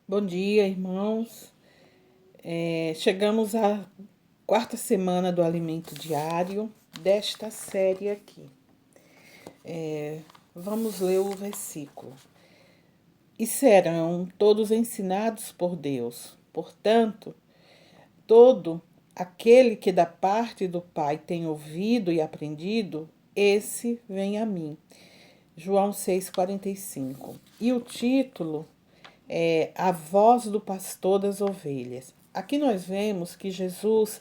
Bom dia, irmãos. Chegamos à quarta semana do alimento diário desta série aqui. Vamos ler o versículo. E serão todos ensinados por Deus. Portanto, todo aquele que da parte do Pai tem ouvido e aprendido, esse vem a mim. João 6,45. E o título é A Voz do Pastor das Ovelhas. Aqui nós vemos que Jesus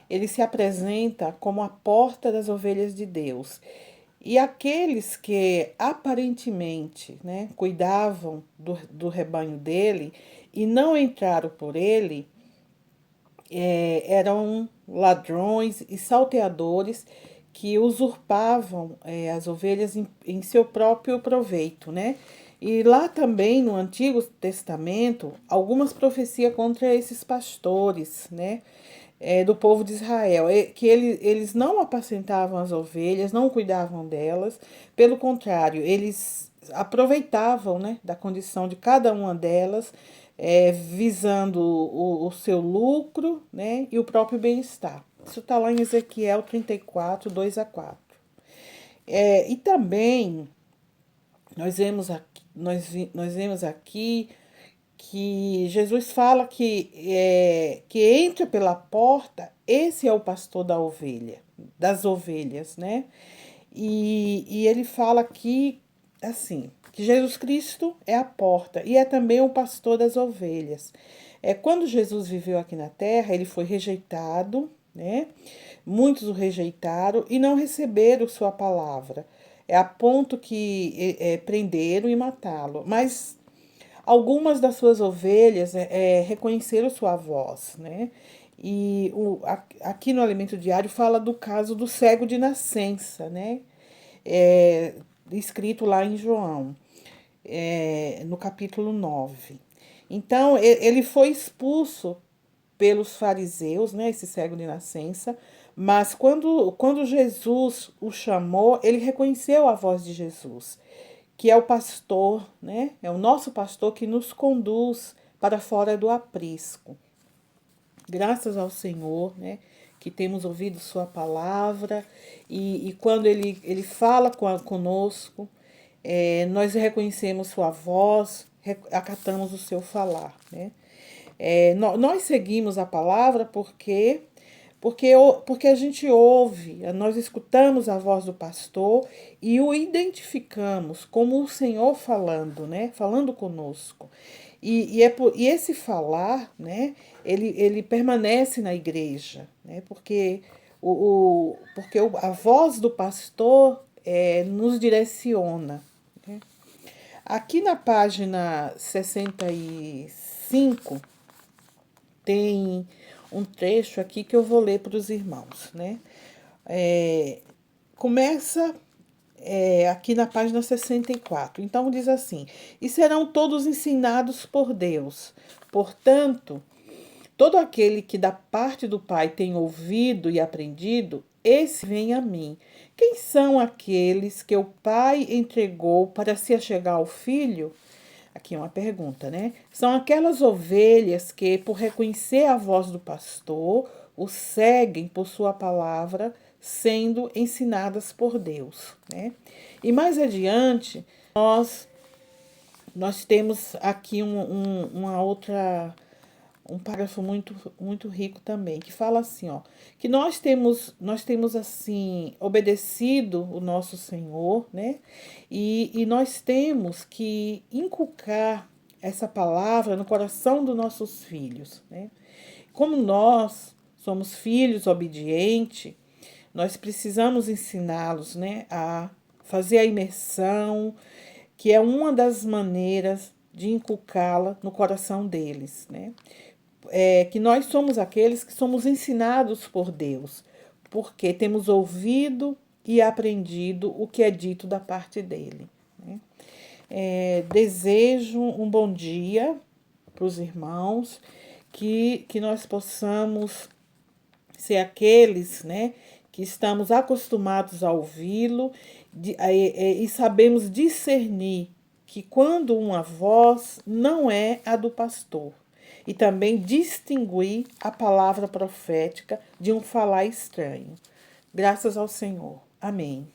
ele se apresenta como a porta das ovelhas de Deus. E aqueles que aparentemente, cuidavam do rebanho dele e não entraram por ele, eram ladrões e salteadores que usurpavam as ovelhas em seu próprio proveito, né? E lá também no Antigo Testamento, algumas profecias contra esses pastores, né? Do povo de Israel, que eles não apacentavam as ovelhas, não cuidavam delas, pelo contrário, eles aproveitavam, né, da condição de cada uma delas, visando o seu lucro, né, e o próprio bem-estar. Isso está lá em Ezequiel 34, 2 a 4. E também nós vemos aqui que Jesus fala que entra pela porta, esse é o pastor das ovelhas, né? E ele fala aqui assim, que Jesus Cristo é a porta e é também o pastor das ovelhas. Quando Jesus viveu aqui na terra, ele foi rejeitado, né? Muitos o rejeitaram e não receberam sua palavra. A ponto que prenderam e matá-lo. Mas algumas das suas ovelhas reconheceram sua voz, né? E aqui no Alimento Diário fala do caso do cego de nascença, né? É, escrito lá em João, no capítulo 9. Então, ele foi expulso pelos fariseus, né? Esse cego de nascença. Mas quando Jesus o chamou, ele reconheceu a voz de Jesus, que é o pastor, né? É o nosso pastor que nos conduz para fora do aprisco. Graças ao Senhor, né? Que temos ouvido Sua palavra e quando Ele fala conosco, nós reconhecemos Sua voz, acatamos o Seu falar, né? Nós seguimos a palavra porque a gente ouve, nós escutamos a voz do pastor e o identificamos como o Senhor falando, né? Falando conosco. E esse falar, né? Ele permanece na igreja, né? A voz do pastor nos direciona. Né? Aqui na página 65 tem um trecho aqui que eu vou ler para os irmãos, né? Começa aqui na página 64. Então diz assim: E serão todos ensinados por Deus. Portanto, todo aquele que da parte do Pai tem ouvido e aprendido, esse vem a mim. Quem são aqueles que o Pai entregou para se achegar ao Filho? Aqui é uma pergunta, né? São aquelas ovelhas que, por reconhecer a voz do pastor, o seguem por sua palavra, sendo ensinadas por Deus, né? E mais adiante, nós temos aqui uma outra um parágrafo muito rico também, que fala assim, ó, que nós temos assim obedecido o nosso Senhor, né? E nós temos que inculcar essa palavra no coração dos nossos filhos, né? Como nós somos filhos obedientes, nós precisamos ensiná-los, né, a fazer a imersão, que é uma das maneiras de inculcá-la no coração deles, né? Que nós somos aqueles que somos ensinados por Deus, porque temos ouvido e aprendido o que é dito da parte dele. Né? Desejo um bom dia para os irmãos, que nós possamos ser aqueles, né, que estamos acostumados a ouvi-lo e sabemos discernir que quando uma voz não é a do pastor, e também distinguir a palavra profética de um falar estranho. Graças ao Senhor. Amém.